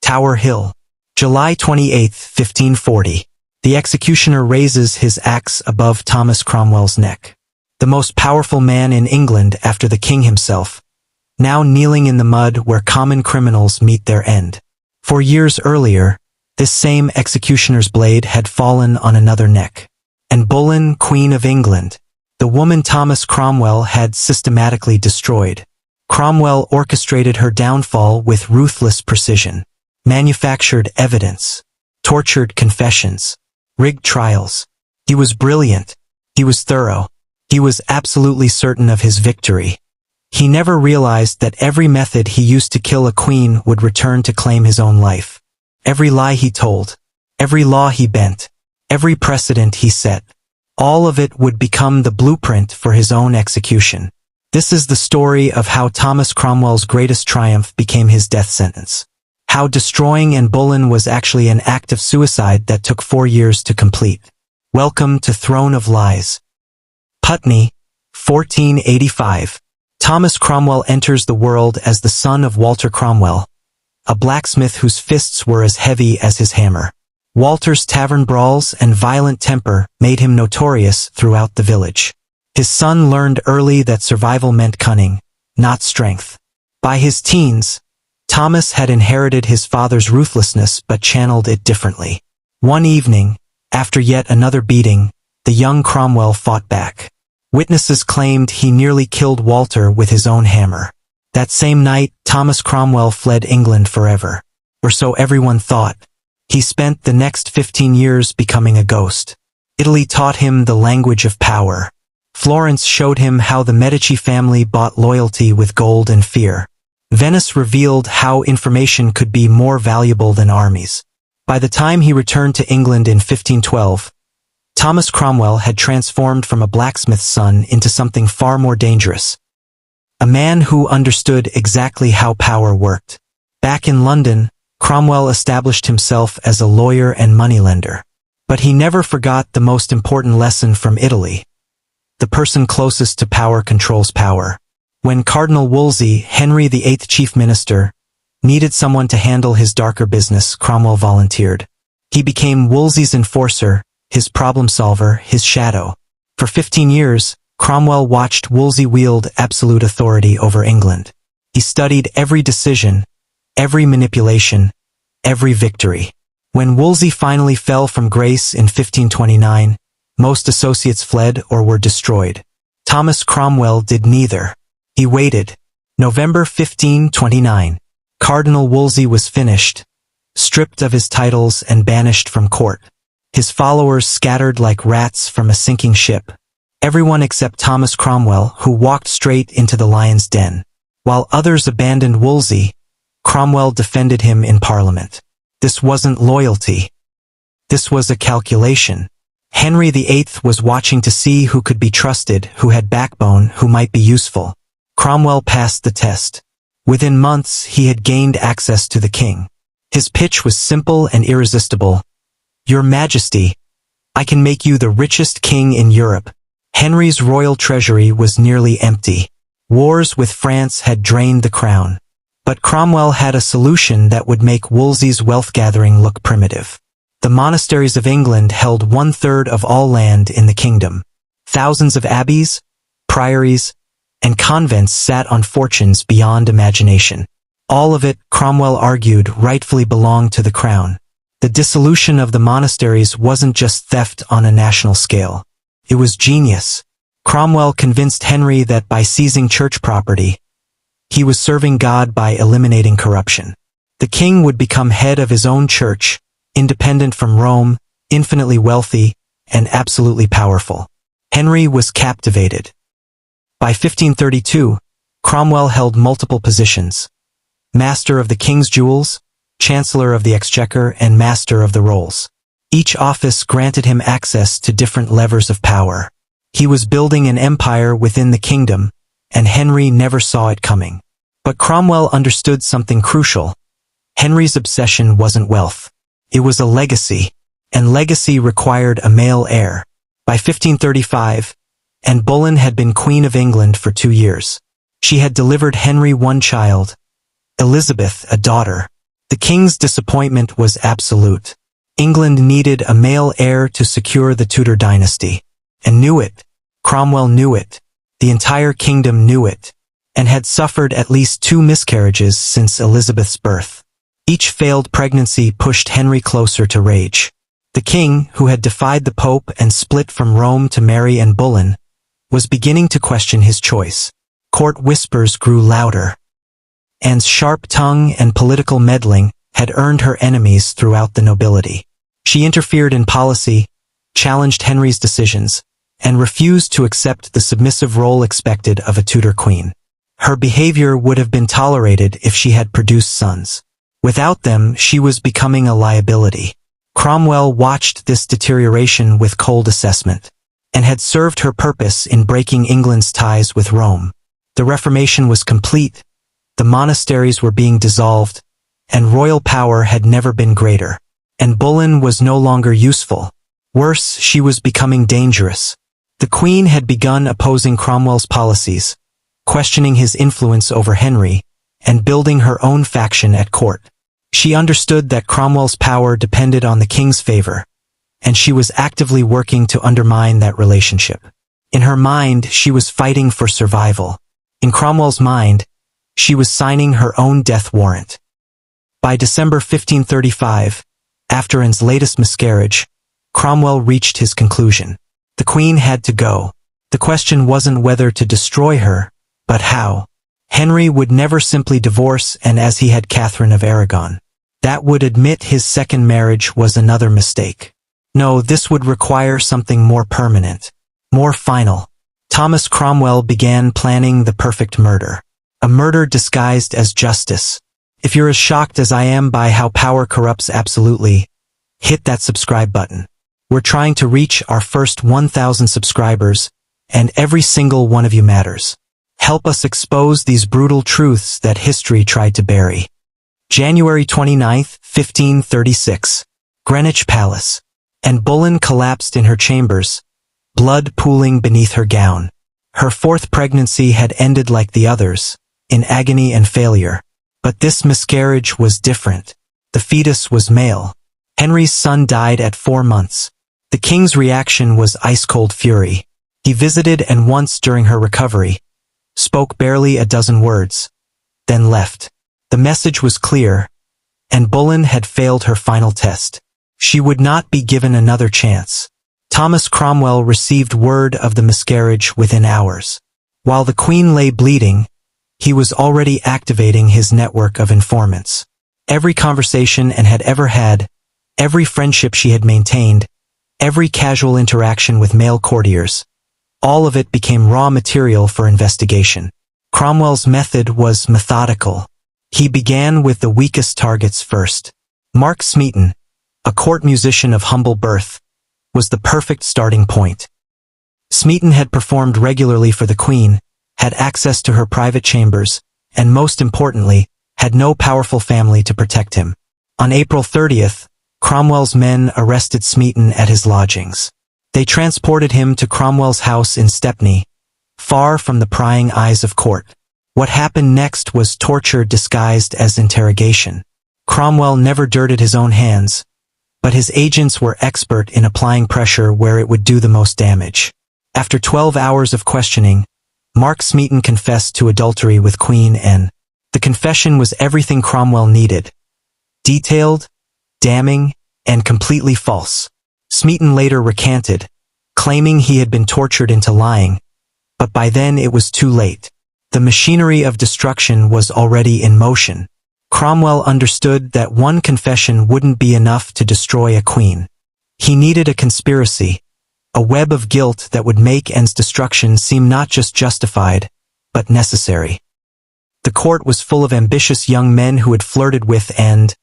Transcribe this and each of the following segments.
Tower Hill, July 28, 1540. The executioner raises his axe above Thomas Cromwell's neck. The most powerful man in England after the king himself, now kneeling in the mud where common criminals meet their end. 4 years earlier, this same executioner's blade had fallen on another neck. And Boleyn, Queen of England, the woman Thomas Cromwell had systematically destroyed. Cromwell orchestrated her downfall with ruthless precision. Manufactured evidence, tortured confessions, rigged trials. He was brilliant. He was thorough. He was absolutely certain of his victory. He never realized that every method he used to kill a queen would return to claim his own life. Every lie he told, every law he bent, every precedent he set, all of it would become the blueprint for his own execution. This is the story of how Thomas Cromwell's greatest triumph became his death sentence. How destroying Anne Boleyn was actually an act of suicide that took 4 years to complete. Welcome to Throne of Lies. Putney, 1485. Thomas Cromwell enters the world as the son of Walter Cromwell, a blacksmith whose fists were as heavy as his hammer. Walter's tavern brawls and violent temper made him notorious throughout the village. His son learned early that survival meant cunning, not strength. By his teens, Thomas had inherited his father's ruthlessness but channeled it differently. One evening, after yet another beating, the young Cromwell fought back. Witnesses claimed he nearly killed Walter with his own hammer. That same night, Thomas Cromwell fled England forever. Or so everyone thought. He spent the next 15 years becoming a ghost. Italy taught him the language of power. Florence showed him how the Medici family bought loyalty with gold and fear. Venice revealed how information could be more valuable than armies. By the time he returned to England in 1512, Thomas Cromwell had transformed from a blacksmith's son into something far more dangerous. A man who understood exactly how power worked. Back in London, Cromwell established himself as a lawyer and moneylender. But he never forgot the most important lesson from Italy. The person closest to power controls power. When Cardinal Wolsey, Henry VIII chief minister, needed someone to handle his darker business, Cromwell volunteered. He became Wolsey's enforcer, his problem solver, his shadow. For 15 years, Cromwell watched Wolsey wield absolute authority over England. He studied every decision, every manipulation, every victory. When Wolsey finally fell from grace in 1529, most associates fled or were destroyed. Thomas Cromwell did neither. He waited. November 1529. Cardinal Wolsey was finished, stripped of his titles and banished from court. His followers scattered like rats from a sinking ship. Everyone except Thomas Cromwell, who walked straight into the lion's den. While others abandoned Wolsey, Cromwell defended him in Parliament. This wasn't loyalty. This was a calculation. Henry VIII was watching to see who could be trusted, who had backbone, who might be useful. Cromwell passed the test. Within months, he had gained access to the king. His pitch was simple and irresistible. Your Majesty, I can make you the richest king in Europe. Henry's royal treasury was nearly empty. Wars with France had drained the crown. But Cromwell had a solution that would make Wolsey's wealth-gathering look primitive. The monasteries of England held 1/3 of all land in the kingdom. Thousands of abbeys, priories, and convents sat on fortunes beyond imagination. All of it, Cromwell argued, rightfully belonged to the crown. The dissolution of the monasteries wasn't just theft on a national scale. It was genius. Cromwell convinced Henry that by seizing church property, he was serving God by eliminating corruption. The king would become head of his own church, independent from Rome, infinitely wealthy, and absolutely powerful. Henry was captivated. By 1532, Cromwell held multiple positions: Master of the King's Jewels, Chancellor of the Exchequer, and Master of the Rolls. Each office granted him access to different levers of power. He was building an empire within the kingdom, and Henry never saw it coming. But Cromwell understood something crucial. Henry's obsession wasn't wealth. It was a legacy, and legacy required a male heir. By 1535, Anne Boleyn had been Queen of England for 2 years. She had delivered Henry one child, Elizabeth, a daughter. The king's disappointment was absolute. England needed a male heir to secure the Tudor dynasty, and knew it. Cromwell knew it. The entire kingdom knew it, and had suffered at least 2 miscarriages since Elizabeth's birth. Each failed pregnancy pushed Henry closer to rage. The king, who had defied the Pope and split from Rome to marry Anne Boleyn, was beginning to question his choice. Court whispers grew louder. Anne's sharp tongue and political meddling had earned her enemies throughout the nobility. She interfered in policy, challenged Henry's decisions, and refused to accept the submissive role expected of a Tudor queen. Her behavior would have been tolerated if she had produced sons. Without them, she was becoming a liability. Cromwell watched this deterioration with cold assessment, and had served her purpose in breaking England's ties with Rome. The Reformation was complete, the monasteries were being dissolved, and royal power had never been greater. And Boleyn was no longer useful. Worse, she was becoming dangerous. The Queen had begun opposing Cromwell's policies, questioning his influence over Henry, and building her own faction at court. She understood that Cromwell's power depended on the king's favor, and she was actively working to undermine that relationship. In her mind, she was fighting for survival. In Cromwell's mind, she was signing her own death warrant. By December 1535, after Anne's latest miscarriage, Cromwell reached his conclusion. The Queen had to go. The question wasn't whether to destroy her, but how. Henry would never simply divorce Anne as he had Catherine of Aragon. That would admit his second marriage was another mistake. No, this would require something more permanent, more final. Thomas Cromwell began planning the perfect murder. A murder disguised as justice. If you're as shocked as I am by how power corrupts absolutely, hit that subscribe button. We're trying to reach our first 1,000 subscribers, and every single one of you matters. Help us expose these brutal truths that history tried to bury. January 29, 1536. Greenwich Palace. Anne Boleyn collapsed in her chambers, blood pooling beneath her gown. Her 4th pregnancy had ended like the others, in agony and failure. But this miscarriage was different. The fetus was male. Henry's son died at 4 months. The king's reaction was ice-cold fury. He visited Anne once during her recovery, spoke barely a dozen words, then left. The message was clear. Anne Boleyn had failed her final test. She would not be given another chance. Thomas Cromwell received word of the miscarriage within hours. While the Queen lay bleeding, he was already activating his network of informants. Every conversation Anne had ever had, every friendship she had maintained, every casual interaction with male courtiers, all of it became raw material for investigation. Cromwell's method was methodical. He began with the weakest targets first. Mark Smeaton, a court musician of humble birth, was the perfect starting point. Smeaton had performed regularly for the Queen, had access to her private chambers, and most importantly, had no powerful family to protect him. On April 30th, Cromwell's men arrested Smeaton at his lodgings. They transported him to Cromwell's house in Stepney, far from the prying eyes of court. What happened next was torture disguised as interrogation. Cromwell never dirted his own hands, but his agents were expert in applying pressure where it would do the most damage. After 12 hours of questioning, Mark Smeaton confessed to adultery with Queen Anne. The confession was everything Cromwell needed. Detailed, damning, and completely false. Smeaton later recanted, claiming he had been tortured into lying, but by then it was too late. The machinery of destruction was already in motion. Cromwell understood that one confession wouldn't be enough to destroy a queen. He needed a conspiracy, a web of guilt that would make Anne's destruction seem not just justified, but necessary. The court was full of ambitious young men who had flirted with and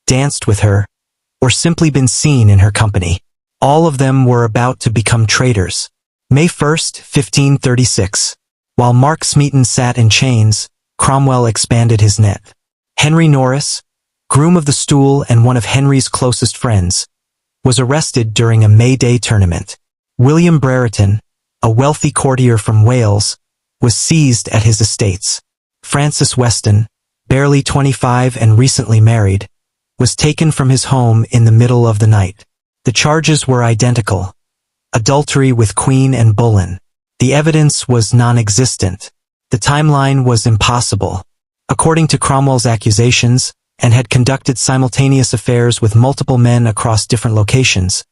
danced with her, or simply been seen in her company. All of them were about to become traitors. May 1st, 1536. While Mark Smeaton sat in chains, Cromwell expanded his net. Henry Norris, groom of the stool and one of Henry's closest friends, was arrested during a May Day tournament. William Brereton, a wealthy courtier from Wales, was seized at his estates. Francis Weston, barely 25 and recently married, was taken from his home in the middle of the night. The charges were identical: adultery with Queen Anne Boleyn. The evidence was non-existent. The timeline was impossible. According to Cromwell's accusations, Anne had conducted simultaneous affairs with multiple men across different locations,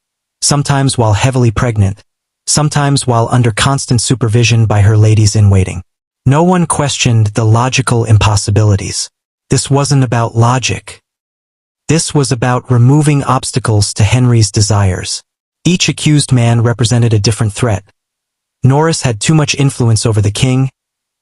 sometimes while heavily pregnant, sometimes while under constant supervision by her ladies-in-waiting. No one questioned the logical impossibilities. This wasn't about logic. This was about removing obstacles to Henry's desires. Each accused man represented a different threat. Norris had too much influence over the king,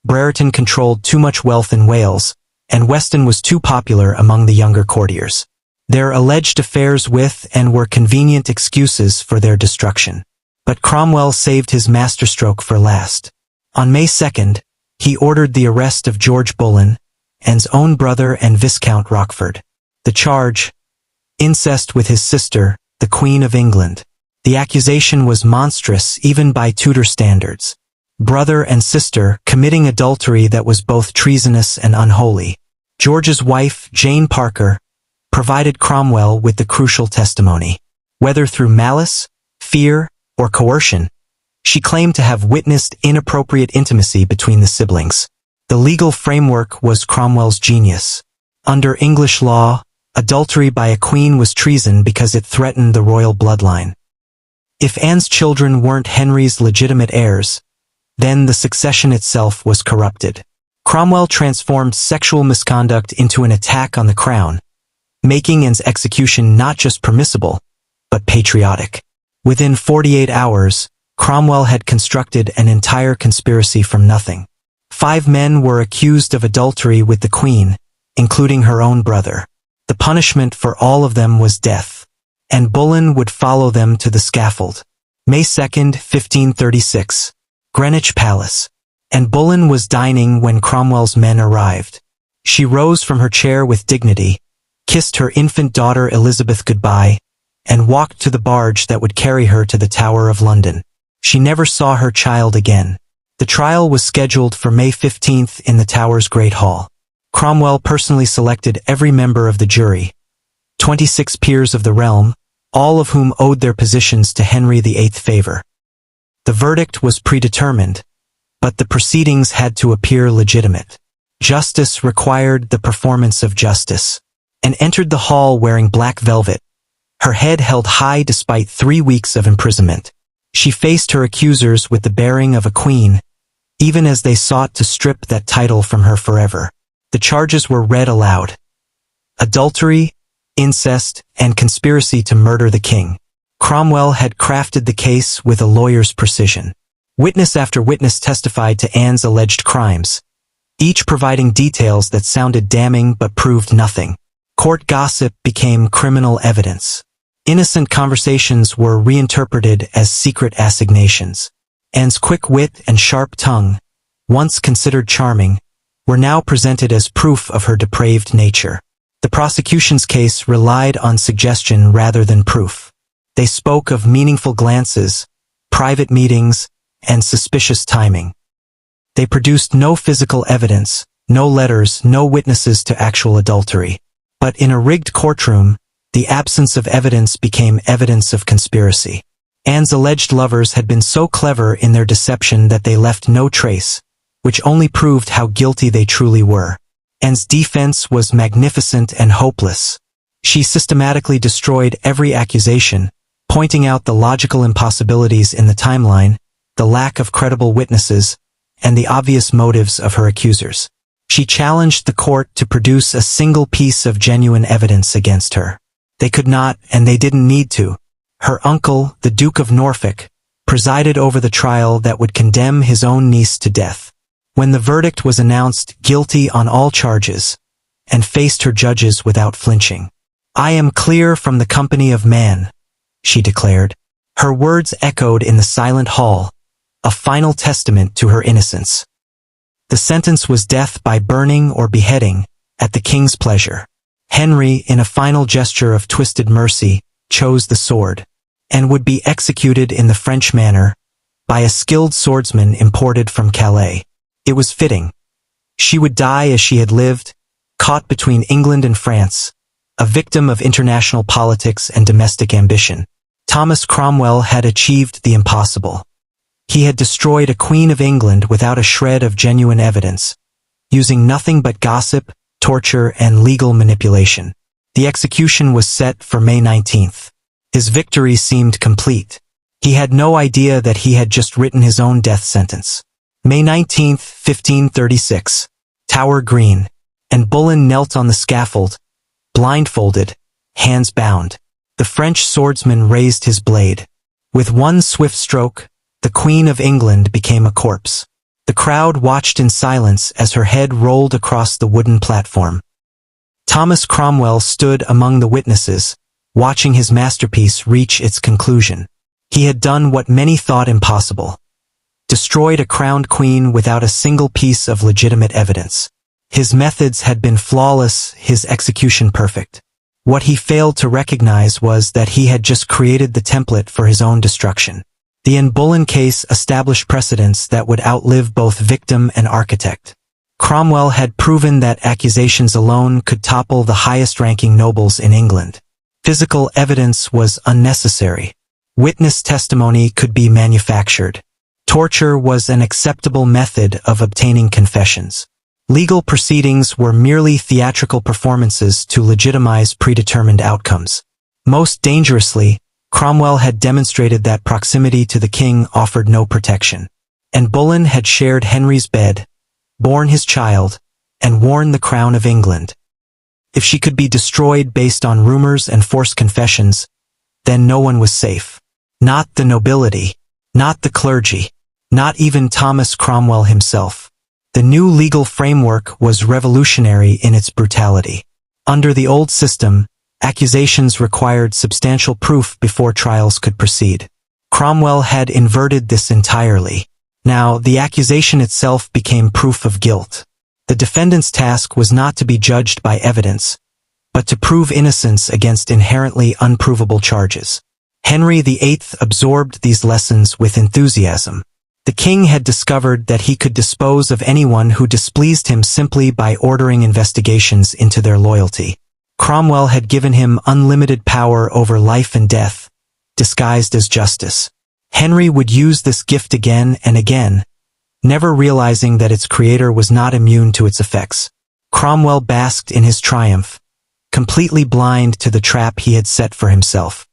Brereton controlled too much wealth in Wales, and Weston was too popular among the younger courtiers. Their alleged affairs with Anne were convenient excuses for their destruction. But Cromwell saved his masterstroke for last. On May 2nd, he ordered the arrest of George Boleyn, Anne's own brother and Viscount Rochford. The charge: incest with his sister, the Queen of England. The accusation was monstrous even by Tudor standards. Brother and sister committing adultery that was both treasonous and unholy. George's wife, Jane Parker, provided Cromwell with the crucial testimony. Whether through malice, fear, or coercion, she claimed to have witnessed inappropriate intimacy between the siblings. The legal framework was Cromwell's genius. Under English law, adultery by a queen was treason because it threatened the royal bloodline. If Anne's children weren't Henry's legitimate heirs, then the succession itself was corrupted. Cromwell transformed sexual misconduct into an attack on the crown, making Anne's execution not just permissible, but patriotic. Within 48 hours, Cromwell had constructed an entire conspiracy from nothing. 5 men were accused of adultery with the queen, including her own brother. The punishment for all of them was death, and Boleyn would follow them to the scaffold. May 2nd, 1536. Greenwich Palace. Anne Boleyn was dining when Cromwell's men arrived. She rose from her chair with dignity, kissed her infant daughter Elizabeth goodbye, and walked to the barge that would carry her to the Tower of London. She never saw her child again. The trial was scheduled for May 15th in the Tower's Great Hall. Cromwell personally selected every member of the jury, 26 peers of the realm, all of whom owed their positions to Henry VIII's favor. The verdict was predetermined, but the proceedings had to appear legitimate. Justice required the performance of justice. Anne entered the hall wearing black velvet, her head held high despite 3 weeks of imprisonment. She faced her accusers with the bearing of a queen, even as they sought to strip that title from her forever. The charges were read aloud: adultery, incest, and conspiracy to murder the king. Cromwell had crafted the case with a lawyer's precision. Witness after witness testified to Anne's alleged crimes, each providing details that sounded damning but proved nothing. Court gossip became criminal evidence. Innocent conversations were reinterpreted as secret assignations. Anne's quick wit and sharp tongue, once considered charming, were now presented as proof of her depraved nature. The prosecution's case relied on suggestion rather than proof. They spoke of meaningful glances, private meetings, and suspicious timing. They produced no physical evidence, no letters, no witnesses to actual adultery. But in a rigged courtroom, the absence of evidence became evidence of conspiracy. Anne's alleged lovers had been so clever in their deception that they left no trace, which only proved how guilty they truly were. Anne's defense was magnificent and hopeless. She systematically destroyed every accusation, pointing out the logical impossibilities in the timeline, the lack of credible witnesses, and the obvious motives of her accusers. She challenged the court to produce a single piece of genuine evidence against her. They could not, and they didn't need to. Her uncle, the Duke of Norfolk, presided over the trial that would condemn his own niece to death. When the verdict was announced guilty on all charges, Anne faced her judges without flinching. "I am clear from the company of man," she declared. Her words echoed in the silent hall, a final testament to her innocence. The sentence was death by burning or beheading, at the king's pleasure. Henry, in a final gesture of twisted mercy, chose the sword, and would be executed in the French manner, by a skilled swordsman imported from Calais. It was fitting. She would die as she had lived, caught between England and France, a victim of international politics and domestic ambition. Thomas Cromwell had achieved the impossible. He had destroyed a Queen of England without a shred of genuine evidence, using nothing but gossip, torture, and legal manipulation. The execution was set for May 19th. His victory seemed complete. He had no idea that he had just written his own death sentence. May 19th, 1536. Tower Green. Anne Boleyn knelt on the scaffold, blindfolded, hands bound. The French swordsman raised his blade. With one swift stroke, the Queen of England became a corpse. The crowd watched in silence as her head rolled across the wooden platform. Thomas Cromwell stood among the witnesses, watching his masterpiece reach its conclusion. He had done what many thought impossible. Destroyed a crowned queen without a single piece of legitimate evidence. His methods had been flawless, his execution perfect. What he failed to recognize was that he had just created the template for his own destruction. The Anne Boleyn case established precedents that would outlive both victim and architect. Cromwell had proven that accusations alone could topple the highest-ranking nobles in England. Physical evidence was unnecessary. Witness testimony could be manufactured. Torture was an acceptable method of obtaining confessions. Legal proceedings were merely theatrical performances to legitimize predetermined outcomes. Most dangerously, Cromwell had demonstrated that proximity to the king offered no protection. Anne Boleyn had shared Henry's bed, borne his child, and worn the crown of England. If she could be destroyed based on rumors and forced confessions, then no one was safe. Not the nobility, not the clergy, not even Thomas Cromwell himself. The new legal framework was revolutionary in its brutality. Under the old system, accusations required substantial proof before trials could proceed. Cromwell had inverted this entirely. Now, the accusation itself became proof of guilt. The defendant's task was not to be judged by evidence, but to prove innocence against inherently unprovable charges. Henry VIII absorbed these lessons with enthusiasm. The king had discovered that he could dispose of anyone who displeased him simply by ordering investigations into their loyalty. Cromwell had given him unlimited power over life and death, disguised as justice. Henry would use this gift again and again, never realizing that its creator was not immune to its effects. Cromwell basked in his triumph, completely blind to the trap he had set for himself.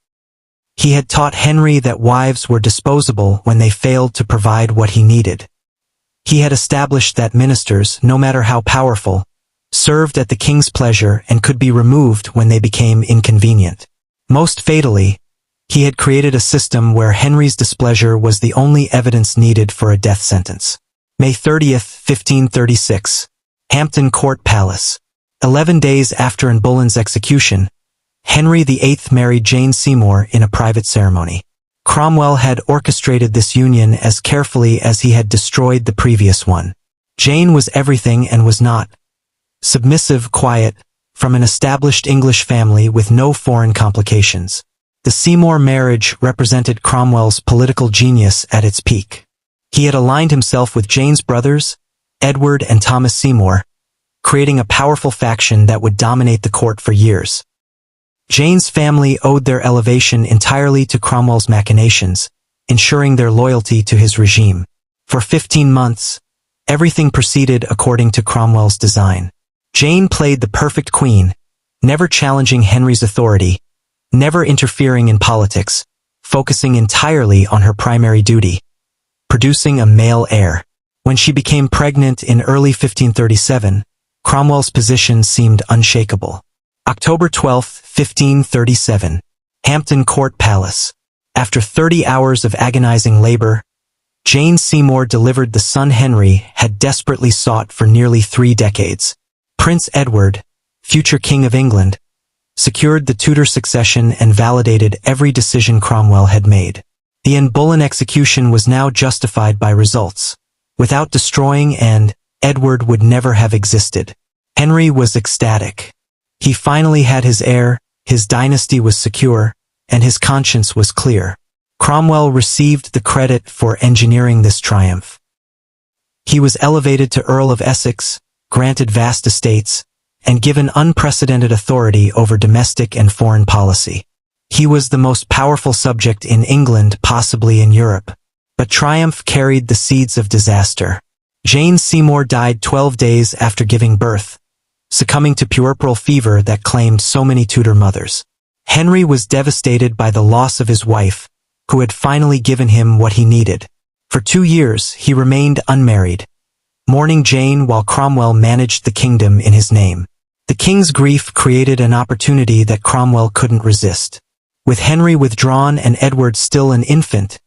He had taught Henry that wives were disposable when they failed to provide what he needed. He had established that ministers, no matter how powerful, served at the king's pleasure and could be removed when they became inconvenient. Most fatally, he had created a system where Henry's displeasure was the only evidence needed for a death sentence. May 30th, 1536. Hampton Court Palace. 11 days after Anne Boleyn's execution, Henry VIII married Jane Seymour in a private ceremony. Cromwell had orchestrated this union as carefully as he had destroyed the previous one. Jane was everything and was not. Submissive, quiet, from an established English family with no foreign complications. The Seymour marriage represented Cromwell's political genius at its peak. He had aligned himself with Jane's brothers, Edward and Thomas Seymour, creating a powerful faction that would dominate the court for years. Jane's family owed their elevation entirely to Cromwell's machinations, ensuring their loyalty to his regime. For 15 months, everything proceeded according to Cromwell's design. Jane played the perfect queen, never challenging Henry's authority, never interfering in politics, focusing entirely on her primary duty, producing a male heir. When she became pregnant in early 1537, Cromwell's position seemed unshakable. October 12, 1537. Hampton Court Palace. After 30 hours of agonizing labor, Jane Seymour delivered the son Henry had desperately sought for nearly 3 decades. Prince Edward, future King of England, secured the Tudor succession and validated every decision Cromwell had made. The Anne Boleyn execution was now justified by results. Without destroying Anne, Edward would never have existed. Henry was ecstatic. He finally had his heir, his dynasty was secure, and his conscience was clear. Cromwell received the credit for engineering this triumph. He was elevated to Earl of Essex, granted vast estates, and given unprecedented authority over domestic and foreign policy. He was the most powerful subject in England, possibly in Europe. But triumph carried the seeds of disaster. Jane Seymour died 12 days after giving birth, succumbing to puerperal fever that claimed so many Tudor mothers. Henry was devastated by the loss of his wife, who had finally given him what he needed. For 2 years, he remained unmarried, mourning Jane while Cromwell managed the kingdom in his name. The king's grief created an opportunity that Cromwell couldn't resist. With Henry withdrawn and Edward still an infant,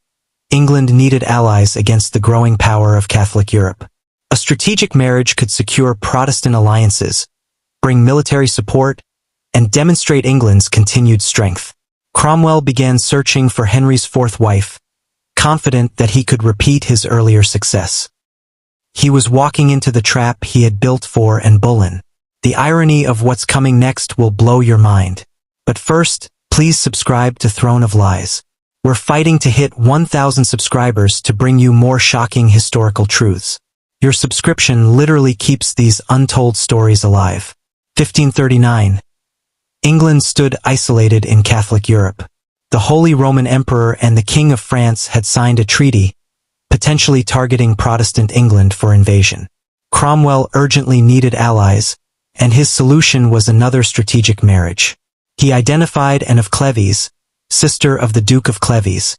England needed allies against the growing power of Catholic Europe. A strategic marriage could secure Protestant alliances, bring military support, and demonstrate England's continued strength. Cromwell began searching for Henry's fourth wife, confident that he could repeat his earlier success. He was walking into the trap he had built for Anne Boleyn. The irony of what's coming next will blow your mind. But first, please subscribe to Throne of Lies. We're fighting to hit 1,000 subscribers to bring you more shocking historical truths. Your subscription literally keeps these untold stories alive. 1539. England stood isolated in Catholic Europe. The Holy Roman Emperor and the King of France had signed a treaty, potentially targeting Protestant England for invasion. Cromwell urgently needed allies, and his solution was another strategic marriage. He identified Anne of Cleves, sister of the Duke of Cleves,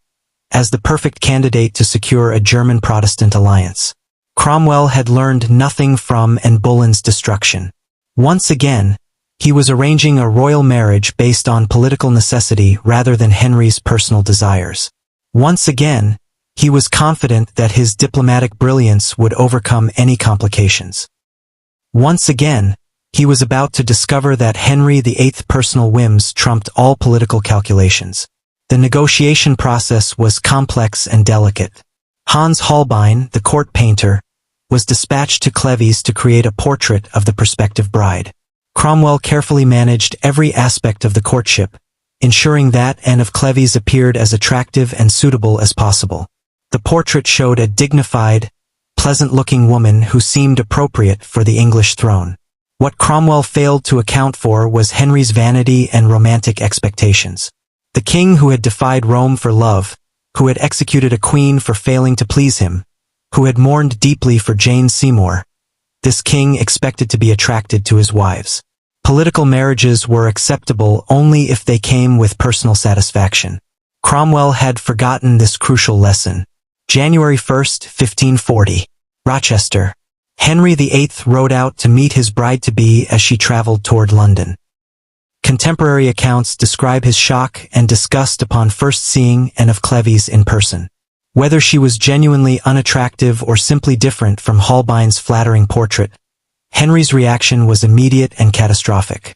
as the perfect candidate to secure a German Protestant alliance. Cromwell had learned nothing from Anne Boleyn's destruction. Once again, he was arranging a royal marriage based on political necessity rather than Henry's personal desires. Once again, he was confident that his diplomatic brilliance would overcome any complications. Once again, he was about to discover that Henry VIII's personal whims trumped all political calculations. The negotiation process was complex and delicate. Hans Holbein, the court painter, was dispatched to Cleves to create a portrait of the prospective bride. Cromwell carefully managed every aspect of the courtship, ensuring that Anne of Cleves appeared as attractive and suitable as possible. The portrait showed a dignified, pleasant-looking woman who seemed appropriate for the English throne. What Cromwell failed to account for was Henry's vanity and romantic expectations. The king who had defied Rome for love, who had executed a queen for failing to please him, who had mourned deeply for Jane Seymour, this king expected to be attracted to his wives. Political marriages were acceptable only if they came with personal satisfaction. Cromwell had forgotten this crucial lesson. January 1st, 1540. Rochester. Henry VIII rode out to meet his bride-to-be as she traveled toward London. Contemporary accounts describe his shock and disgust upon first seeing Anne of Cleves in person. Whether she was genuinely unattractive or simply different from Holbein's flattering portrait, Henry's reaction was immediate and catastrophic.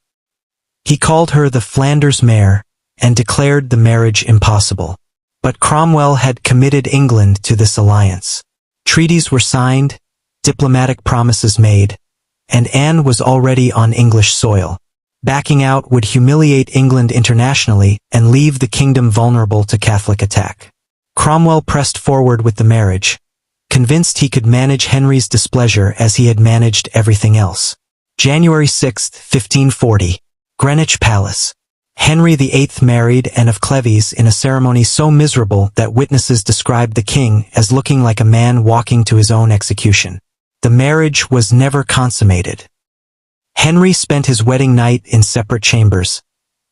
He called her the Flanders mare and declared the marriage impossible. But Cromwell had committed England to this alliance. Treaties were signed, diplomatic promises made, and Anne was already on English soil. Backing out would humiliate England internationally and leave the kingdom vulnerable to Catholic attack. Cromwell pressed forward with the marriage, convinced he could manage Henry's displeasure as he had managed everything else. January 6, 1540. Greenwich Palace. Henry VIII married Anne of Cleves in a ceremony so miserable that witnesses described the king as looking like a man walking to his own execution. The marriage was never consummated. Henry spent his wedding night in separate chambers,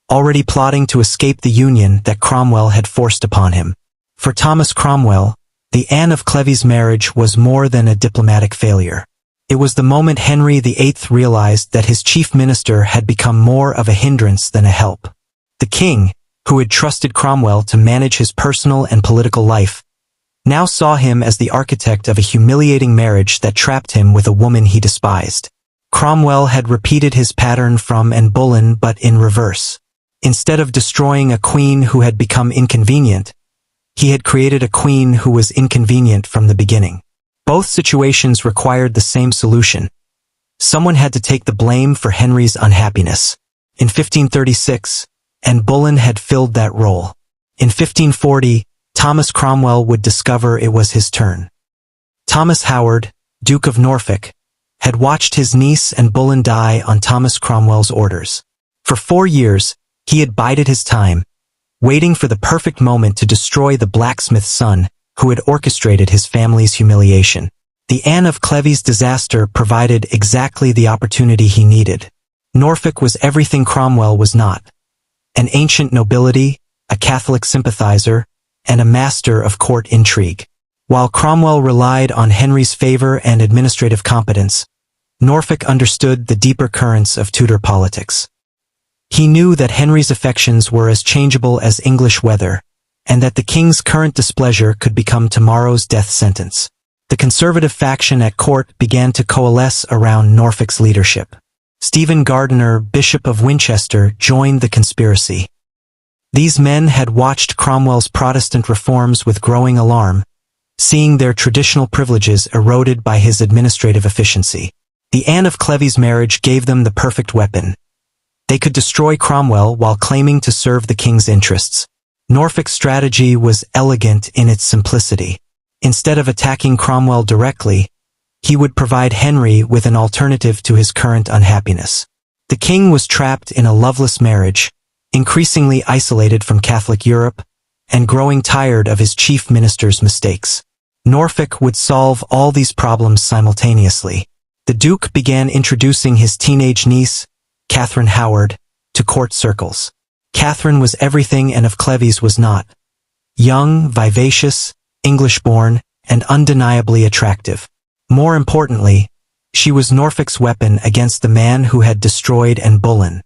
already plotting to escape the union that Cromwell had forced upon him. For Thomas Cromwell, the Anne of Cleves marriage was more than a diplomatic failure. It was the moment Henry VIII realized that his chief minister had become more of a hindrance than a help. The king, who had trusted Cromwell to manage his personal and political life, now saw him as the architect of a humiliating marriage that trapped him with a woman he despised. Cromwell had repeated his pattern from Anne Boleyn but in reverse. Instead of destroying a queen who had become inconvenient, he had created a queen who was inconvenient from the beginning. Both situations required the same solution. Someone had to take the blame for Henry's unhappiness. In 1536, Anne Boleyn had filled that role. In 1540, Thomas Cromwell would discover it was his turn. Thomas Howard, Duke of Norfolk, had watched his niece and Boleyn die on Thomas Cromwell's orders. For 4 years, he had bided his time, waiting for the perfect moment to destroy the blacksmith's son who had orchestrated his family's humiliation. The Anne of Cleves disaster provided exactly the opportunity he needed. Norfolk was everything Cromwell was not: an ancient nobility, a Catholic sympathizer, and a master of court intrigue. While Cromwell relied on Henry's favor and administrative competence, Norfolk understood the deeper currents of Tudor politics. He knew that Henry's affections were as changeable as English weather, and that the king's current displeasure could become tomorrow's death sentence. The conservative faction at court began to coalesce around Norfolk's leadership. Stephen Gardiner, Bishop of Winchester, joined the conspiracy. These men had watched Cromwell's Protestant reforms with growing alarm, seeing their traditional privileges eroded by his administrative efficiency. The Anne of Cleves marriage gave them the perfect weapon. They could destroy Cromwell while claiming to serve the king's interests. Norfolk's strategy was elegant in its simplicity. Instead of attacking Cromwell directly, he would provide Henry with an alternative to his current unhappiness. The king was trapped in a loveless marriage, increasingly isolated from Catholic Europe, and growing tired of his chief minister's mistakes. Norfolk would solve all these problems simultaneously. The Duke began introducing his teenage niece, Catherine Howard, to court circles. Catherine was everything Anne of Cleves was not: young, vivacious, English-born, and undeniably attractive. More importantly, she was Norfolk's weapon against the man who had destroyed Anne Boleyn.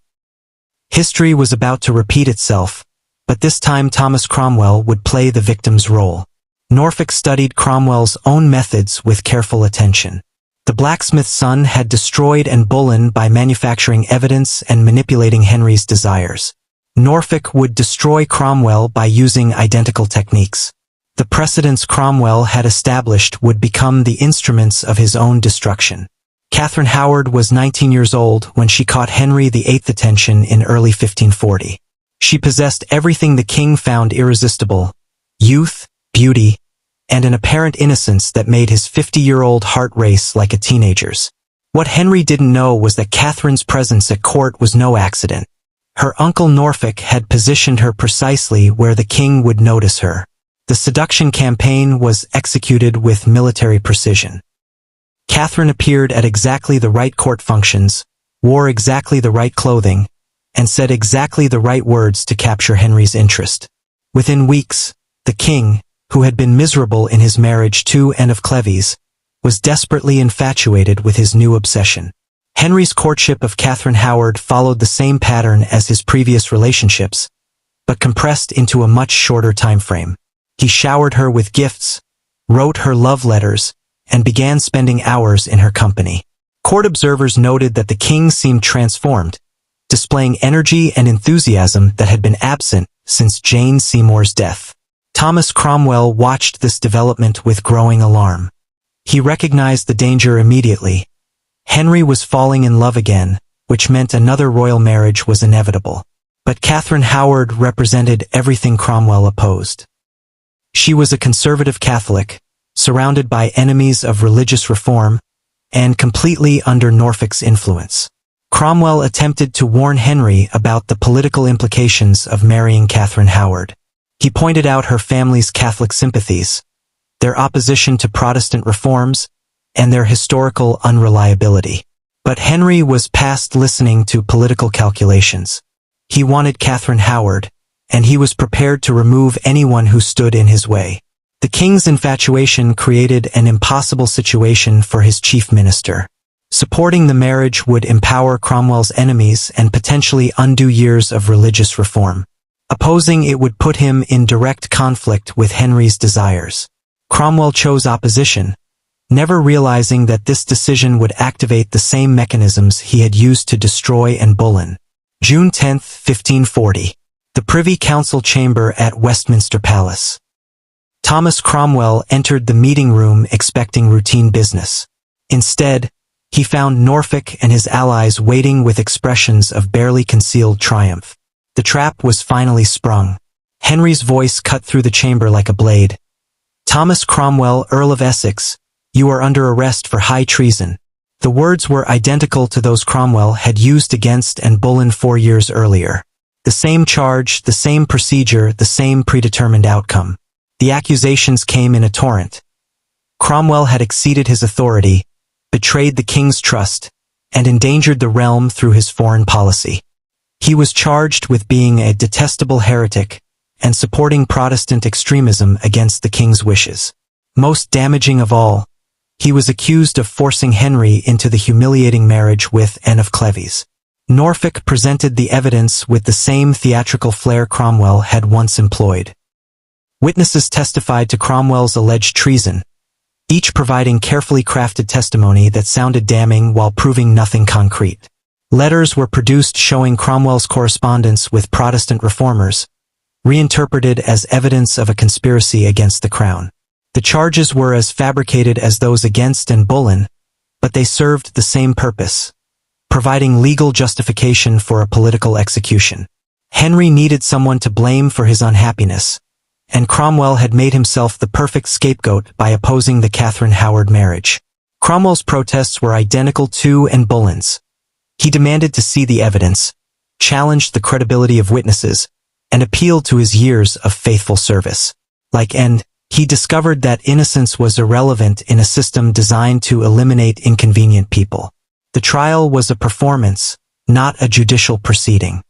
History was about to repeat itself, but this time Thomas Cromwell would play the victim's role. Norfolk studied Cromwell's own methods with careful attention. The blacksmith's son had destroyed Anne Boleyn by manufacturing evidence and manipulating Henry's desires. Norfolk would destroy Cromwell by using identical techniques. The precedents Cromwell had established would become the instruments of his own destruction. Catherine Howard was 19 years old when she caught Henry VIII's attention in early 1540. She possessed everything the king found irresistible: youth, beauty, and an apparent innocence that made his 50-year-old heart race like a teenager's. What Henry didn't know was that Catherine's presence at court was no accident. Her uncle Norfolk had positioned her precisely where the king would notice her. The seduction campaign was executed with military precision. Catherine appeared at exactly the right court functions, wore exactly the right clothing, and said exactly the right words to capture Henry's interest. Within weeks, the king, who had been miserable in his marriage to Anne of Cleves, was desperately infatuated with his new obsession. Henry's courtship of Catherine Howard followed the same pattern as his previous relationships, but compressed into a much shorter time frame. He showered her with gifts, wrote her love letters, and began spending hours in her company. Court observers noted that the king seemed transformed, displaying energy and enthusiasm that had been absent since Jane Seymour's death. Thomas Cromwell watched this development with growing alarm. He recognized the danger immediately. Henry was falling in love again, which meant another royal marriage was inevitable. But Catherine Howard represented everything Cromwell opposed. She was a conservative Catholic, surrounded by enemies of religious reform, and completely under Norfolk's influence. Cromwell attempted to warn Henry about the political implications of marrying Catherine Howard. He pointed out her family's Catholic sympathies, their opposition to Protestant reforms, and their historical unreliability. But Henry was past listening to political calculations. He wanted Catherine Howard, and he was prepared to remove anyone who stood in his way. The king's infatuation created an impossible situation for his chief minister. Supporting the marriage would empower Cromwell's enemies and potentially undo years of religious reform. Opposing it would put him in direct conflict with Henry's desires. Cromwell chose opposition, never realizing that this decision would activate the same mechanisms he had used to destroy Anne Boleyn. June 10, 1540. The Privy Council chamber at Westminster Palace. Thomas Cromwell entered the meeting room expecting routine business. Instead, he found Norfolk and his allies waiting with expressions of barely concealed triumph. The trap was finally sprung. Henry's voice cut through the chamber like a blade. "Thomas Cromwell, Earl of Essex, you are under arrest for high treason." The words were identical to those Cromwell had used against Anne Boleyn 4 years earlier. The same charge, the same procedure, the same predetermined outcome. The accusations came in a torrent. Cromwell had exceeded his authority, betrayed the king's trust, and endangered the realm through his foreign policy. He was charged with being a detestable heretic and supporting Protestant extremism against the king's wishes. Most damaging of all, he was accused of forcing Henry into the humiliating marriage with Anne of Cleves. Norfolk presented the evidence with the same theatrical flair Cromwell had once employed. Witnesses testified to Cromwell's alleged treason, each providing carefully crafted testimony that sounded damning while proving nothing concrete. Letters were produced showing Cromwell's correspondence with Protestant reformers, reinterpreted as evidence of a conspiracy against the crown. The charges were as fabricated as those against Anne Boleyn, but they served the same purpose, providing legal justification for a political execution. Henry needed someone to blame for his unhappiness, and Cromwell had made himself the perfect scapegoat by opposing the Catherine Howard marriage. Cromwell's protests were identical to Anne Boleyn's. He demanded to see the evidence, challenged the credibility of witnesses, and appealed to his years of faithful service. Like Anne, he discovered that innocence was irrelevant in a system designed to eliminate inconvenient people. The trial was a performance, not a judicial proceeding.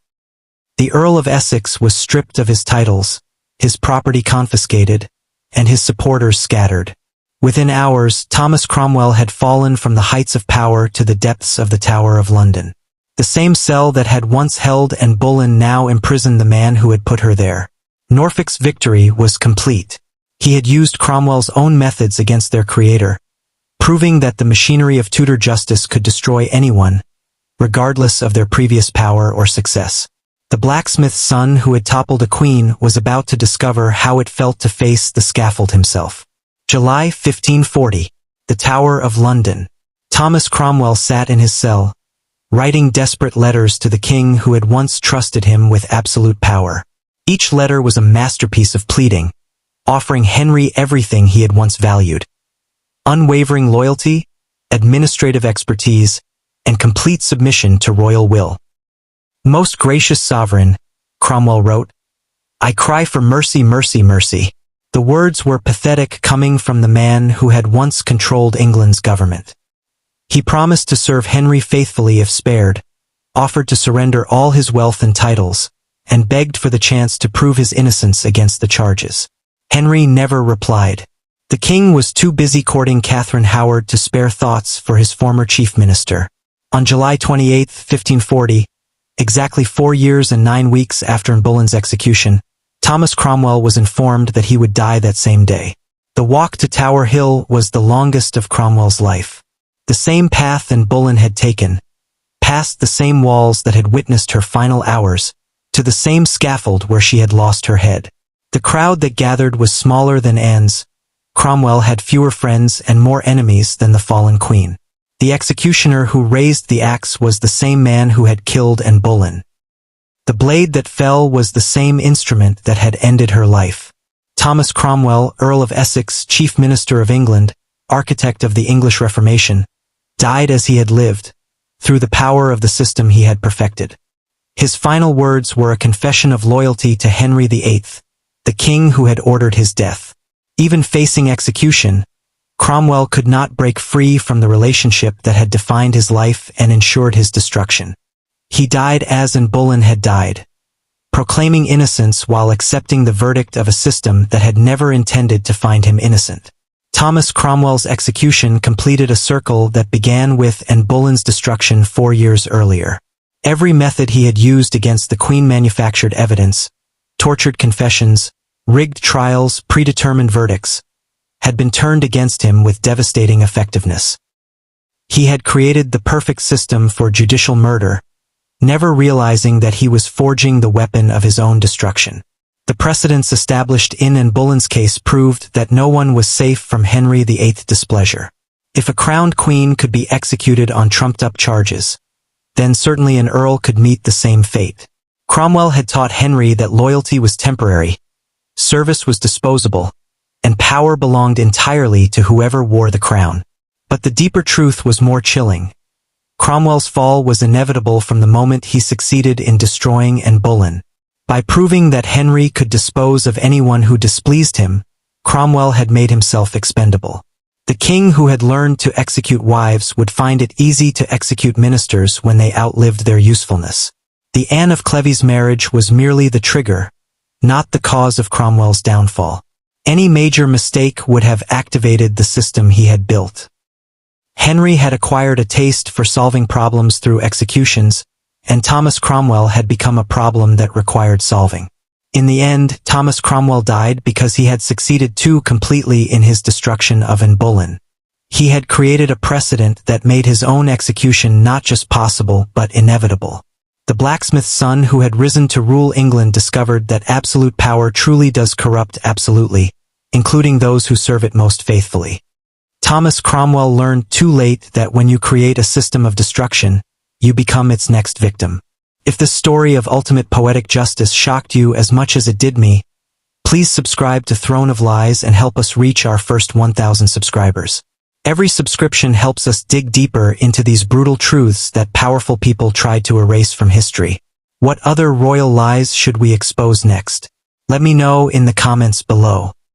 The Earl of Essex was stripped of his titles, his property confiscated, and his supporters scattered. Within hours, Thomas Cromwell had fallen from the heights of power to the depths of the Tower of London. The same cell that had once held Anne Boleyn now imprisoned the man who had put her there. Norfolk's victory was complete. He had used Cromwell's own methods against their creator, proving that the machinery of Tudor justice could destroy anyone, regardless of their previous power or success. The blacksmith's son who had toppled a queen was about to discover how it felt to face the scaffold himself. July 1540, the Tower of London. Thomas Cromwell sat in his cell, writing desperate letters to the king who had once trusted him with absolute power. Each letter was a masterpiece of pleading, offering Henry everything he had once valued: unwavering loyalty, administrative expertise, and complete submission to royal will. "Most gracious sovereign," Cromwell wrote, "I cry for mercy, mercy, mercy." The words were pathetic coming from the man who had once controlled England's government. He promised to serve Henry faithfully if spared, offered to surrender all his wealth and titles, and begged for the chance to prove his innocence against the charges. Henry never replied. The king was too busy courting Catherine Howard to spare thoughts for his former chief minister. On July 28, 1540, exactly 4 years and 9 weeks after Anne Boleyn's execution, Thomas Cromwell was informed that he would die that same day. The walk to Tower Hill was the longest of Cromwell's life. The same path Anne Boleyn had taken, past the same walls that had witnessed her final hours, to the same scaffold where she had lost her head. The crowd that gathered was smaller than Anne's. Cromwell had fewer friends and more enemies than the fallen queen. The executioner who raised the axe was the same man who had killed Anne Boleyn. The blade that fell was the same instrument that had ended her life. Thomas Cromwell, Earl of Essex, Chief Minister of England, architect of the English Reformation, died as he had lived, through the power of the system he had perfected. His final words were a confession of loyalty to Henry VIII, the king who had ordered his death. Even facing execution, Cromwell could not break free from the relationship that had defined his life and ensured his destruction. He died as Anne Boleyn had died, proclaiming innocence while accepting the verdict of a system that had never intended to find him innocent. Thomas Cromwell's execution completed a circle that began with Anne Boleyn's destruction 4 years earlier. Every method he had used against the Queen manufactured evidence, tortured confessions, rigged trials, predetermined verdicts, had been turned against him with devastating effectiveness. He had created the perfect system for judicial murder, never realizing that he was forging the weapon of his own destruction. The precedents established in Anne Boleyn's case proved that no one was safe from Henry VIII's displeasure. If a crowned queen could be executed on trumped-up charges, then certainly an earl could meet the same fate. Cromwell had taught Henry that loyalty was temporary, service was disposable, and power belonged entirely to whoever wore the crown. But the deeper truth was more chilling. Cromwell's fall was inevitable from the moment he succeeded in destroying Anne Boleyn. By proving that Henry could dispose of anyone who displeased him, Cromwell had made himself expendable. The king who had learned to execute wives would find it easy to execute ministers when they outlived their usefulness. The Anne of Cleves marriage was merely the trigger, not the cause of Cromwell's downfall. Any major mistake would have activated the system he had built. Henry had acquired a taste for solving problems through executions, and Thomas Cromwell had become a problem that required solving. In the end, Thomas Cromwell died because he had succeeded too completely in his destruction of Anne Boleyn. He had created a precedent that made his own execution not just possible but inevitable. The blacksmith's son who had risen to rule England discovered that absolute power truly does corrupt absolutely, including those who serve it most faithfully. Thomas Cromwell learned too late that when you create a system of destruction, you become its next victim. If the story of ultimate poetic justice shocked you as much as it did me, please subscribe to Throne of Lies and help us reach our first 1,000 subscribers. Every subscription helps us dig deeper into these brutal truths that powerful people tried to erase from history. What other royal lies should we expose next? Let me know in the comments below.